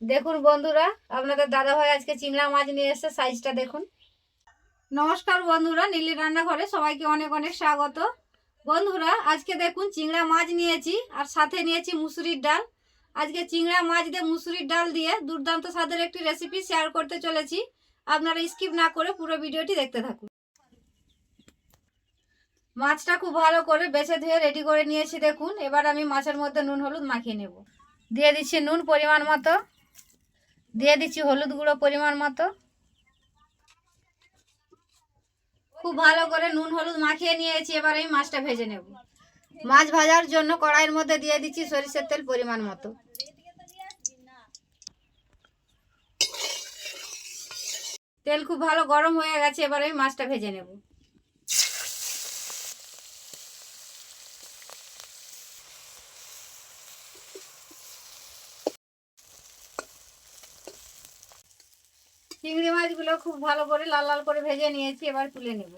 দেখুন বন্ধুরা, আপনাদের দাদা ভাই আজকে চিংড়া মাছ নিয়ে এসেছে, সাইজটা দেখুন। নমস্কার বন্ধুরা, নীলি রান্নাঘরে সবাইকে অনেক অনেক স্বাগত। বন্ধুরা, আজকে দেখুন চিংড়া মাছ নিয়েছি আর সাথে নিয়েছি মুসুরির ডাল। আজকে চিংড়া মাছ দিয়ে মুসুরির ডাল দিয়ে দুর্দান্ত স্বাদের একটি রেসিপি শেয়ার করতে চলেছি। আপনারা স্কিপ না করে পুরো ভিডিওটি দেখতে থাকুন। মাছটা খুব ভালো করে বেছে ধুয়ে রেডি করে নিয়েছি দেখুন। এবার আমি মাছের মধ্যে নুন হলুদ মাখিয়ে নেব। দিয়ে দিচ্ছি নুন পরিমাণ মতো, দিয়ে দিচ্ছি হলুদ গুঁড়ো পরিমাণ মতো। খুব ভালো করে নুন হলুদ মাখিয়ে নিয়েছি। এবার আমি মাছটা ভেজে নেব। মাছ ভাজার জন্য কড়াইয়ের মধ্যে দিয়ে দিচ্ছি সরিষার তেল পরিমাণ মতো। তেল খুব ভালো গরম হয়ে গেছে, এবার আমি মাছটা ভেজে নেব। চিংড়ি মাছগুলো খুব ভালো করে লাল লাল করে ভেজে নিয়েছি, এবার তুলে নেব।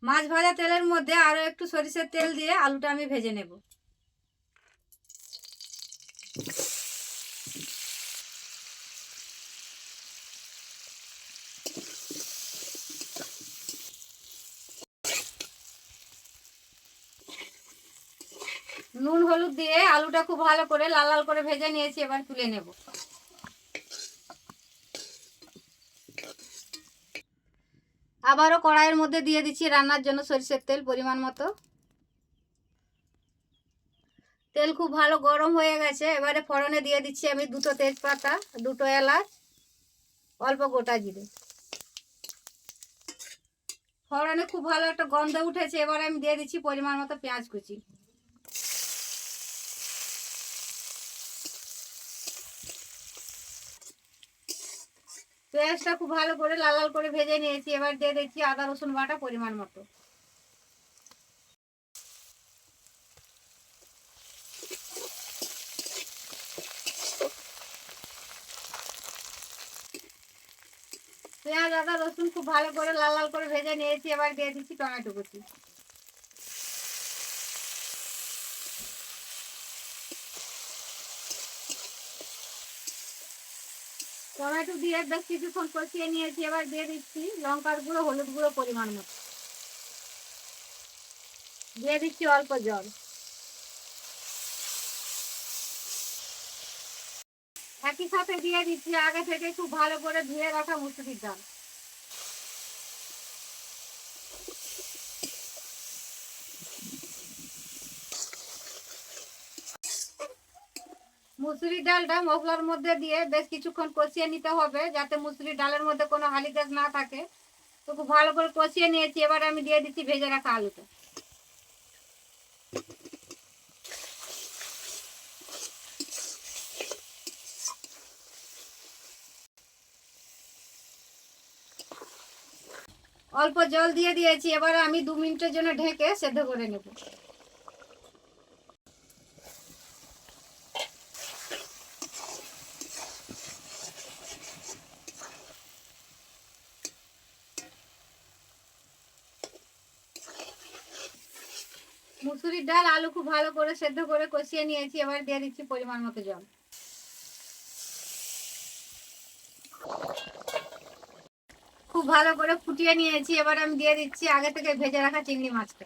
মাছ ভাজা তেলের মধ্যে আরো একটু সরিষার তেল দিয়ে আলুটা আমি ভেজে নেব। নুন হলুদ দিয়ে আলুটা খুব ভালো করে লাল লাল করে ভেজে নিয়েছি, এবার তুলে নেব। আবারও কড়াইয়ের মধ্যে দিয়ে দিচ্ছি রান্নার জন্য সরিষার তেল পরিমাণ মতো। তেল খুব ভালো গরম হয়ে গেছে, এবারে ফোড়নে দিয়ে দিচ্ছি আমি দুটো তেজপাতা, দুটো এলাচ, অল্প গোটা জিরে। ফোড়নে খুব ভালো একটা গন্ধ উঠেছে, এবারে আমি দিয়ে দিচ্ছি পরিমাণ মতো পেঁয়াজ কুচি। পেঁয়াজটা খুব ভালো করে লাল লাল করে ভেজে নিয়েছি, এবার দিয়ে দিচ্ছি আদা রসুন বাটা পরিমাণ মতো। পেঁয়াজ আদা রসুন খুব ভালো করে লাল লাল করে ভেজে নিয়েছি, এবার দিয়ে দিচ্ছি টমেটো কুচি। টমেটো দিয়ে বেশ কিছুক্ষণ কষিয়ে নিয়েছি, এবার দিয়ে দিচ্ছি লঙ্কার গুঁড়ো হলুদ গুঁড়ো পরিমাণ মতো। দিয়ে দিচ্ছি অল্প জল। একই সাথে দিয়ে দিচ্ছি আগে থেকে খুব ভালো করে ধুয়ে রাখা মুসুরির ডাল। মুসুরির ডালটা মশলার মধ্যে দিয়ে বেশ কিছুক্ষণ কষিয়ে নিতে হবে, যাতে মুসুরির ডালের মধ্যে কোনো হালিদাস না থাকে। তো খুব ভালো করে কষিয়ে নিয়েছি, এবার আমি দিয়ে দিচ্ছি ভেজে রাখা আলুটা। অল্প জল দিয়ে দিয়েছি, এবারে আমি 2 মিনিটের জন্য ঢেকে সেদ্ধ করে নেব। মুসুরির ডাল আলু খুব ভালো করে সেদ্ধ করে কষিয়ে নিয়েছি, এবার দিয়ে দিচ্ছি পরিমাণ মতো জল। খুব ভালো করে ফুটিয়ে নিয়েছি, এবার আমি দিয়ে দিচ্ছি আগে থেকে ভেজে রাখা চিংড়ি মাছটা।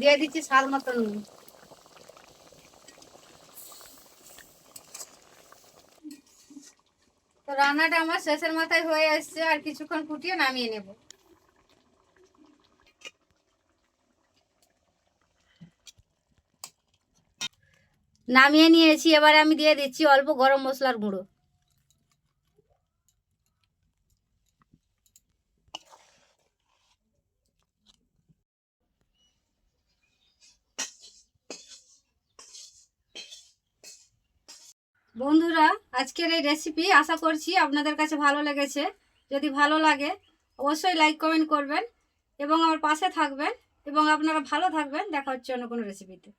দিয়ে দিচ্ছি স্বাদ মতো নুন। তো রান্নাটা আমার শেষের মাথায় হয়ে আসছে, আর কিছুক্ষণ ফুটিয়ে নামিয়ে নেব। নামিয়ে নিয়েছি, এবার আমি দিয়ে দিচ্ছি অল্প গরম মশলার গুঁড়ো। বন্ধুরা, আজকের এই রেসিপি আশা করছি আপনাদের কাছে ভালো লেগেছে। যদি ভালো লাগে অবশ্যই লাইক কমেন্ট করবেন এবং আমার পাশে থাকবেন, এবং আপনারা ভালো থাকবেন। দেখা হচ্ছে অন্য কোনো রেসিপিতে।